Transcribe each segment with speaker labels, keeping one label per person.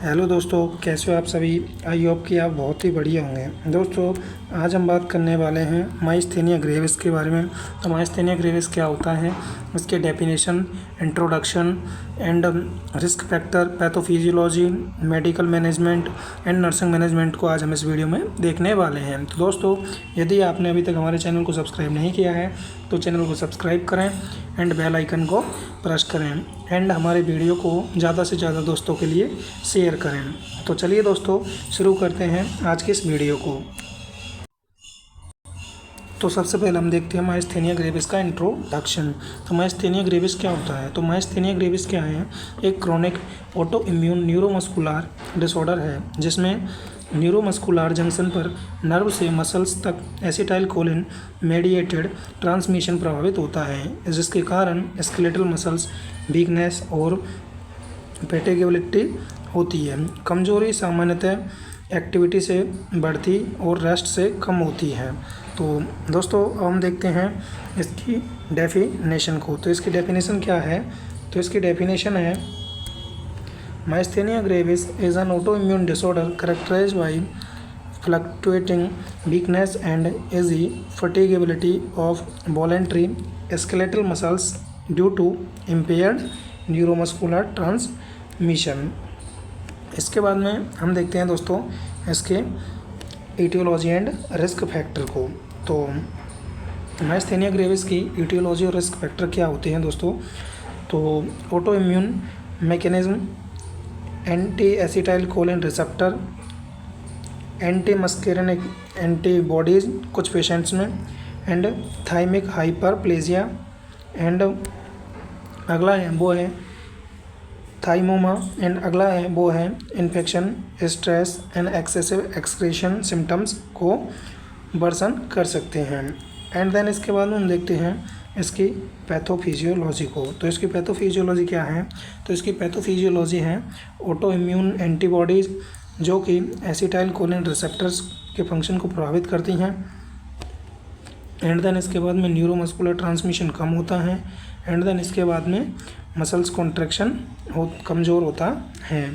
Speaker 1: Hello दोस्तों, कैसे हो आप सभी। आई होप कि आप बहुत ही बढ़िया होंगे। दोस्तों, आज हम बात करने वाले हैं माइस्थेनिया ग्रेविस के बारे में। तो माइस्थेनिया ग्रेविस क्या होता है, इसके definition, introduction and risk factor, pathophysiology, medical management and nursing management को आज हम इस वीडियो में देखने वाले हैं। तो दोस्तों, यदि आपने अभी तक हमारे चैनल को सब्सक्राइब नहीं किया है तो चैनल को सब्सक्राइब करें एंड बेल आइकन को प्रेस करें एंड हमारे वीडियो को ज़्यादा से ज़्यादा दोस्तों के लिए शेयर करें। तो चलिए दोस्तों, शुरू करते हैं आज के इस वीडियो को। तो सबसे पहले हम देखते हैं माइस्थेनिया ग्रेविस का इंट्रोडक्शन। तो माइस्थेनिया ग्रेविस क्या होता है। तो माइस्थेनिया ग्रेविस क्या है, एक chronic auto immune neuromuscular disorder है जिसमें न्यूरोमस्कुलर जंक्शन पर नर्व से मसल्स तक एसिटाइल कोलिन मेडिएटेड ट्रांसमिशन प्रभावित होता है, जिसके कारण स्केलेटल मसल्स वीकनेस और फैटिगेबिलिटी होती है। कमजोरी सामान्यतः एक्टिविटी से बढ़ती और रेस्ट से कम होती है। तो दोस्तों, हम देखते हैं इसकी डेफिनेशन को। तो इसकी डेफिनेशन क्या है, तो इसकी डेफिनेशन है myasthenia gravis is an autoimmune disorder characterized by fluctuating weakness and easy fatigability of voluntary skeletal muscles due to impaired neuromuscular transmission। इसके बाद में हम देखते हैं दोस्तों इसके ईटियोलॉजी एंड रिस्क फैक्टर को। तो माइस्थेनिया ग्रेविस की ईटियोलॉजी और रिस्क फैक्टर क्या होते हैं दोस्तों। तो auto immune mechanism, anti acetyl Colin receptor, anti muscarinic antibodies कुछ पेशेंट्स में, एंड थाइमिक हाइपरप्लेजिया, एंड अगला है वो है थाइमोमा, एंड अगला है वो है infection, stress and excessive excretion symptoms को वर्सन कर सकते हैं। एंड देन इसके बाद हम देखते हैं इसकी पैथोफिजियोलॉजी को। तो इसकी पैथोफिजियोलॉजी क्या है, तो इसकी पैथोफिजियोलॉजी है ऑटो इम्यून एंटीबॉडीज़ जो कि एसिटाइल कोलिन रिसेप्टर्स के फंक्शन को प्रभावित करती हैं। एंड देन इसके बाद में न्यूरोमस्कुलर ट्रांसमिशन कम होता है। एंड देन इसके बाद में मसल्स कॉन्ट्रैक्शन कमज़ोर होता है,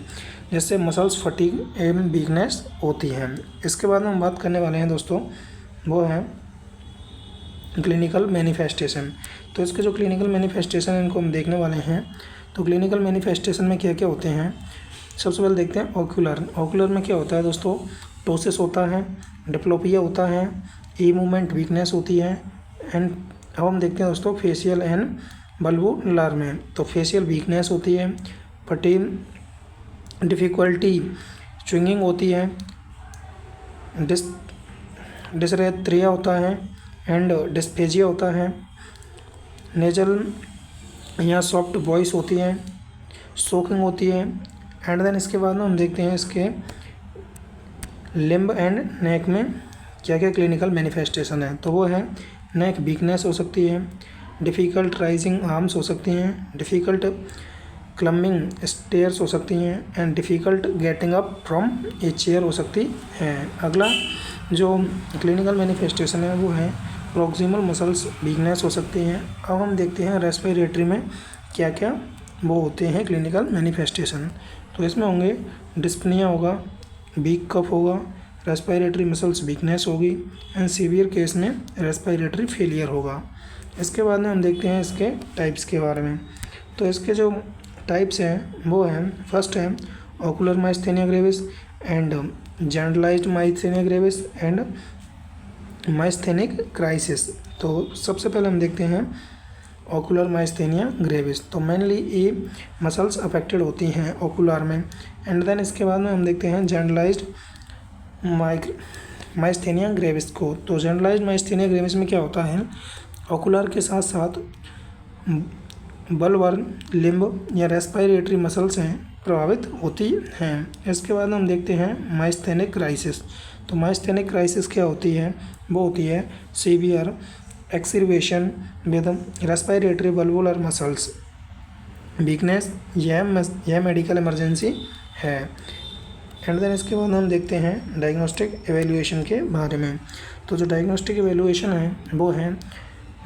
Speaker 1: जिससे मसल्स फटीग एवं वीकनेस होती है। इसके बाद हम बात करने वाले हैं दोस्तों, वो है क्लिनिकल मैनिफेस्टेशन। तो इसके जो क्लिनिकल मैनिफेस्टेशन है इनको हम देखने वाले हैं। तो क्लिनिकल मैनिफेस्टेशन में क्या क्या होते हैं, सबसे पहले देखते हैं ओक्यूलर। ओक्यूलर में क्या होता है दोस्तों, टोसिस होता है, डिप्लोपिया होता है, ई मूवमेंट वीकनेस होती है। एंड अब हम देखते हैं दोस्तों फेशियल एंड बल्बुलर में। तो फेशियल वीकनेस होती है, फटीग, डिफ़िकल्टी स्विंगिंग होती है, डिसरेथ्रिया होता है एंड डिस्पेजिया होता है, नेजल या सॉफ्ट वॉइस होती है, सोकिंग होती है। एंड देन इसके बाद में हम देखते हैं इसके लिम्ब एंड नेक में क्या क्या क्लिनिकल मैनिफेस्टेशन है। तो वो है नेक वीकनेस हो सकती है, डिफ़िकल्ट राइजिंग आर्म्स हो सकती हैं, डिफ़िकल्ट क्लम्बिंग स्टेयर्स हो सकती हैं, and difficult getting up from a chair हो सकती है। अगला जो क्लिनिकल मैनिफेस्टेशन है वो है प्रॉक्सिमल मसल्स वीकनेस हो सकती हैं। अब हम देखते हैं रेस्पिरेटरी में क्या क्या वो होते हैं क्लिनिकल मैनिफेस्टेशन। तो इसमें होंगे डिस्पनिया होगा, वीक कफ होगा, रेस्पिरेटरी मसल्स वीकनेस होगी, एंड सीवियर केस में रेस्पिरेटरी फेलियर होगा। इसके बाद में हम देखते हैं इसके टाइप्स के बारे में। तो इसके जो टाइप्स हैं वो हैं, फर्स्ट है ocular myasthenia gravis and generalised myasthenia gravis and myasthenic crisis. तो सबसे पहले हम देखते हैं ओकुलर माइस्थेनिया ग्रेविस। तो मेनली ये मसल्स अफेक्टेड होती हैं ओकुलर में। एंड देन इसके बाद में हम देखते हैं जनरलाइज्ड माइस्थेनिया ग्रेविस को। तो जनरलाइज्ड माइस्थेनिया ग्रेविस में क्या होता है, ओकुलर के साथ साथ बल्बर, लिम्ब या रेस्पिरेटरी मसल्स हैं प्रभावित होती हैं। इसके बाद हम देखते हैं माइस्थेनिक क्राइसिस। तो माइस्थेनिक क्राइसिस क्या होती है, वो होती है severe exacerbation with respiratory bulbar muscles weakness, यह मेडिकल इमरजेंसी है। एंड देन इसके बाद हम देखते हैं डायग्नोस्टिक एवेल्यूएशन के बारे में। तो जो डायग्नोस्टिक एवेल्यूएशन है वो है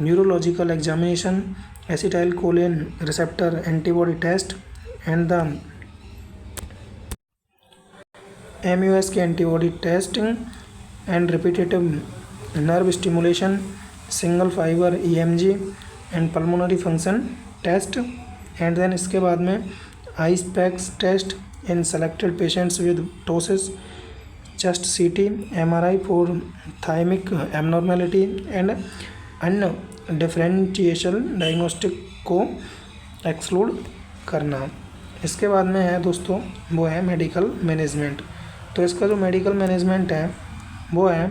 Speaker 1: neurological examination, acetyl choline receptor antibody test and the MUS K antibody testing and repetitive nerve stimulation, single fibre EMG and pulmonary function test. And then इसके बाद में ice packs test in selected patients with ptosis, chest CT, MRI for thymic abnormality and अन्य differentiation diagnostic को exclude करना। इसके बाद में है दोस्तों वो है मेडिकल मैनेजमेंट। तो इसका जो मेडिकल मैनेजमेंट है वो है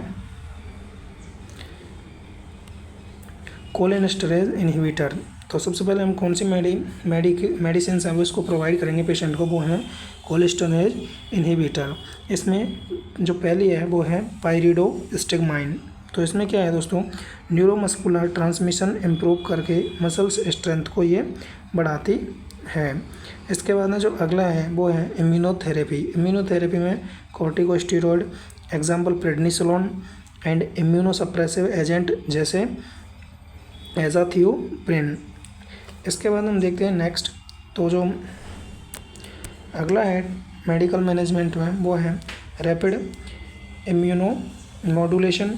Speaker 1: कोलिनेस्टरेज इनहिबिटर। तो सबसे पहले हम कौन सी मेडिसिन है वो इसको प्रोवाइड करेंगे पेशेंट को, वो है कोलिनेस्टरेज इनहिबिटर। इसमें जो पहली है वो है पाइरिडोस्टिगमाइन। तो इसमें क्या है दोस्तों, न्यूरोमस्कुलर ट्रांसमिशन इम्प्रूव करके मसल्स स्ट्रेंथ को ये बढ़ाती है। इसके बाद में जो अगला है वो है इम्यूनोथेरेपी। इम्यूनोथेरेपी में corticosteroid example prednisolone and immunosuppressive agent जैसे एजाथियोप्रिन। इसके बाद हम देखते हैं नेक्स्ट, तो जो अगला है मेडिकल मैनेजमेंट में वो है rapid immuno modulation,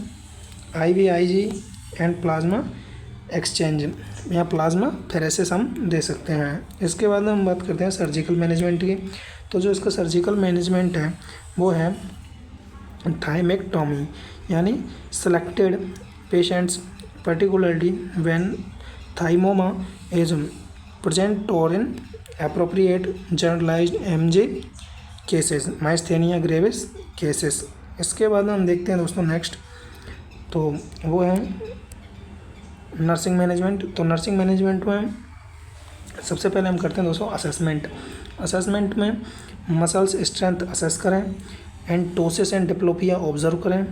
Speaker 1: IVIG and plasma exchange या प्लाज्मा फेरेसिस हम दे सकते हैं। इसके बाद हम बात करते हैं सर्जिकल मैनेजमेंट की। तो जो इसका सर्जिकल मैनेजमेंट है वो है थाइमेक्टोमी, यानी selected patients particularly when thymoma is present or in appropriate generalized MG cases, myasthenia gravis cases। इसके बाद हम देखते हैं दोस्तों नेक्स्ट, तो वो है नर्सिंग मैनेजमेंट। तो नर्सिंग मैनेजमेंट में सबसे पहले हम करते हैं दोस्तों असेसमेंट। असेसमेंट में मसल्स स्ट्रेंथ असेस करें, and ptosis and diplopia observe करें,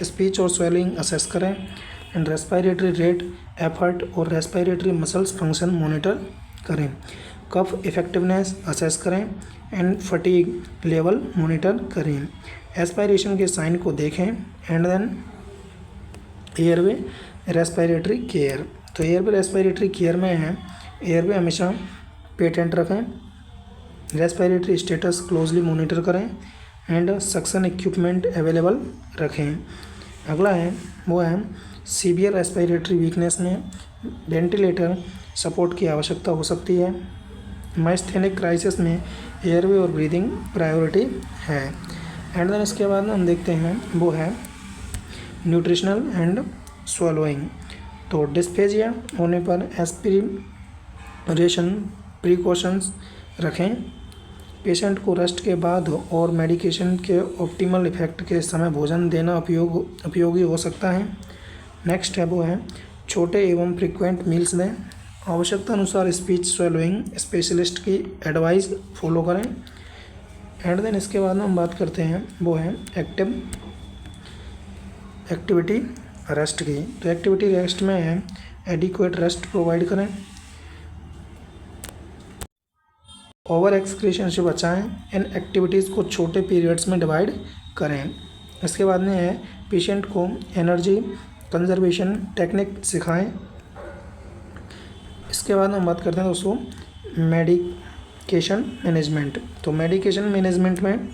Speaker 1: स्पीच और स्वेलिंग असेस करें, एंड रेस्पिरेटरी रेट, एफर्ट और रेस्पिरेटरी मसल्स फंक्शन मॉनिटर करें, कफ इफेक्टिवनेस असेस करें, एंड फटीग लेवल मॉनिटर करें, एस्पायरेशन के साइन को देखें, and then airway respiratory care. तो एयरवे रेस्पिरेटरी केयर में है एयरवे हमेशा पेटेंट रखें, रेस्पिरेटरी स्टेटस क्लोजली मॉनिटर करें, एंड सक्शन इक्विपमेंट अवेलेबल रखें। अगला है वो है सीवियर रेस्पिरेटरी वीकनेस में वेंटिलेटर सपोर्ट की आवश्यकता हो सकती है। माइस्थेनिक क्राइसिस में एयरवे और ब्रीदिंग प्रायोरिटी है। एंड देन इसके बाद हम देखते हैं वो है न्यूट्रिशनल एंड स्वॉलोइंग। तो डिस्पेजिया होने पर एस्पिरेशन प्रिकॉशंस रखें, पेशेंट को रेस्ट के बाद और मेडिकेशन के ऑप्टिमल इफेक्ट के समय भोजन देना उपयोगी हो सकता है। नेक्स्ट है वो है छोटे एवं फ्रीक्वेंट मील्स दें, आवश्यकता अनुसार स्पीच स्वेलोइंग स्पेशलिस्ट की एडवाइस फॉलो करें। एंड देन इसके बाद हम बात करते हैं वो है एक्टिविटी रेस्ट की। तो एक्टिविटी रेस्ट में है एडिक्वेट रेस्ट प्रोवाइड करें, ओवर एक्सक्रीशन से बचाएं, इन एक्टिविटीज़ को छोटे पीरियड्स में डिवाइड करें। इसके बाद में है पेशेंट को एनर्जी कंजर्वेशन टेक्निक सिखाएं। इसके बाद हम बात करते हैं दोस्तों मेडिकेशन मैनेजमेंट। तो मेडिकेशन मैनेजमेंट में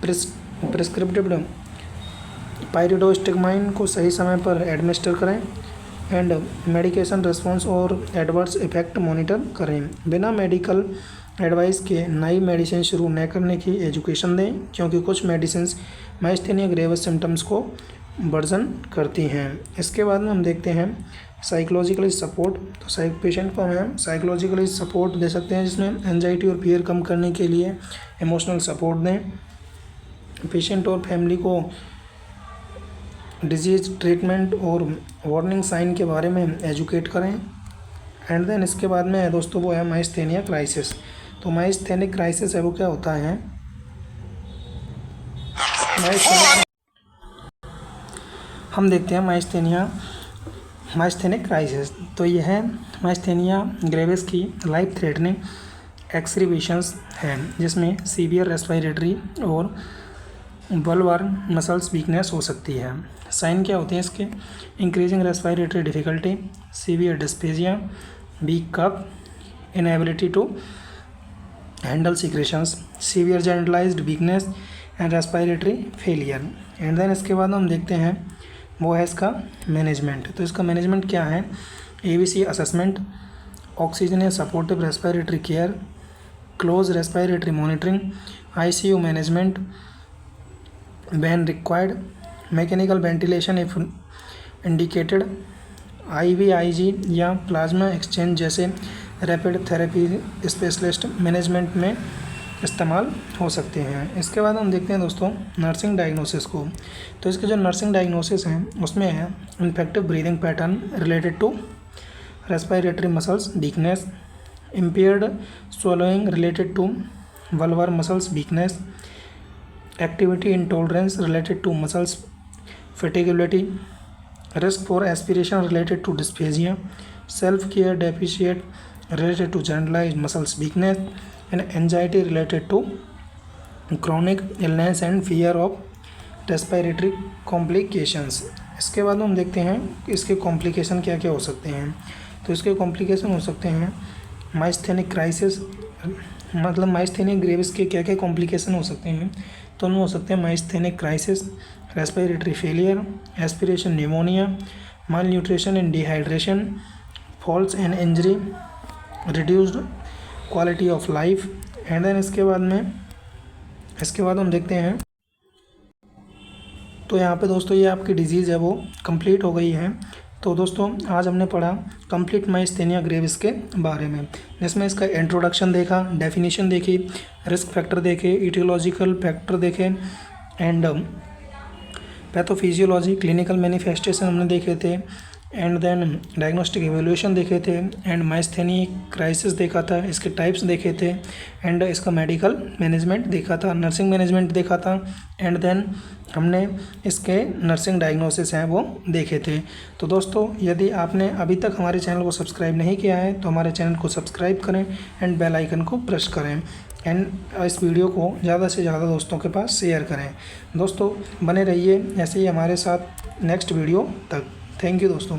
Speaker 1: प्रिस्क्रिप्टिव पाइरिडोस्टिगमाइन को सही समय पर एडमिनिस्टर करें, एंड मेडिकेशन रिस्पॉन्स और एडवर्स इफेक्ट मॉनिटर करें। बिना मेडिकल एडवाइस के नई मेडिसिन शुरू न करने की एजुकेशन दें, क्योंकि कुछ मेडिसिन माइस्थेनिया ग्रेविस सिम्टम्स को वर्जन करती हैं। इसके बाद में हम देखते हैं साइकोलॉजिकली सपोर्ट। तो पेशेंट को हमें साइकोलॉजिकली सपोर्ट दे सकते हैं, जिसमें एंजाइटी और फियर कम करने के लिए इमोशनल सपोर्ट दें। पेशेंट और फैमिली को डिजीज़ ट्रीटमेंट और वार्निंग साइन के बारे में एजुकेट करें। एंड देन इसके बाद में है दोस्तों वो है माइस्थेनिया क्राइसिस। तो माइस्थेनिक क्राइसिस है वो क्या होता है, हम देखते हैं माइस्थेनिक क्राइसिस। तो यह है माइस्थेनिया ग्रेविस की लाइफ थ्रेटनिंग एक्सरिवेशंस है, जिसमें सीवियर रेस्पिरेटरी और बल्बार मसल्स वीकनेस हो सकती है। साइन क्या होते हैं इसके, increasing respiratory difficulty, severe dysphagia, weak cough, inability to handle secretions, severe generalized weakness and respiratory failure. And then इसके बाद हम देखते हैं वो है इसका मैनेजमेंट। तो इसका मैनेजमेंट क्या है? ABC assessment, oxygen supportive respiratory care, close respiratory monitoring, ICU management when required, mechanical ventilation if indicated, IVIG या प्लाज्मा एक्सचेंज जैसे रैपिड थेरेपी स्पेशलिस्ट मैनेजमेंट में इस्तेमाल हो सकते हैं। इसके बाद हम देखते हैं दोस्तों नर्सिंग डायग्नोसिस को। तो इसके जो नर्सिंग डायग्नोसिस हैं उसमें है ineffective breathing pattern related to respiratory muscles weakness, impaired swallowing related to vulvar muscles weakness, activity intolerance related to muscles fatigability, risk for aspiration related to dysphagia, self-care deficit related to generalized muscles weakness, and anxiety related to chronic illness and fear of respiratory complications। इसके बाद हम देखते हैं इसके complication क्या क्या हो सकते हैं। तो इसके कॉम्प्लिकेशन हो सकते हैं माइस्थेनिक क्राइसिस, मतलब माइस्थेनिया ग्रेविस के क्या क्या कॉम्प्लिकेशन हो सकते हैं। तो उनमें हो सकते हैं myasthenic crisis, respiratory failure, aspiration pneumonia, mal nutrition and dehydration, falls and injury, reduced quality of life. And then इसके बाद हम देखते हैं तो यहाँ पे दोस्तों ये आपकी डिजीज़ है वो कंप्लीट हो गई है। तो दोस्तों आज हमने पढ़ा कंप्लीट माइस्थेनिया ग्रेविस के बारे में, जिसमें इसका इंट्रोडक्शन देखा, डेफिनेशन देखी, रिस्क फैक्टर देखे, इटियोलॉजिकल फैक्टर देखे, एंड पैथोफिजियोलॉजी, क्लिनिकल मैनिफेस्टेशन हमने देखे थे, एंड देन डायग्नोस्टिक एवेल्यूएशन देखे थे, एंड माइस्थेनिया क्राइसिस देखा था, इसके टाइप्स देखे थे, एंड इसका मेडिकल मैनेजमेंट देखा था, नर्सिंग मैनेजमेंट देखा था, एंड देन हमने इसके नर्सिंग डायग्नोसिस हैं वो देखे थे। तो दोस्तों यदि आपने अभी तक हमारे चैनल को सब्सक्राइब नहीं किया है तो हमारे चैनल को सब्सक्राइब करें एंड बेल आइकन को प्रेस करें, एंड इस वीडियो को ज़्यादा से ज़्यादा दोस्तों के पास शेयर करें। दोस्तों बने रहिए ऐसे ही हमारे साथ नेक्स्ट वीडियो तक। थैंक यू दोस्तों।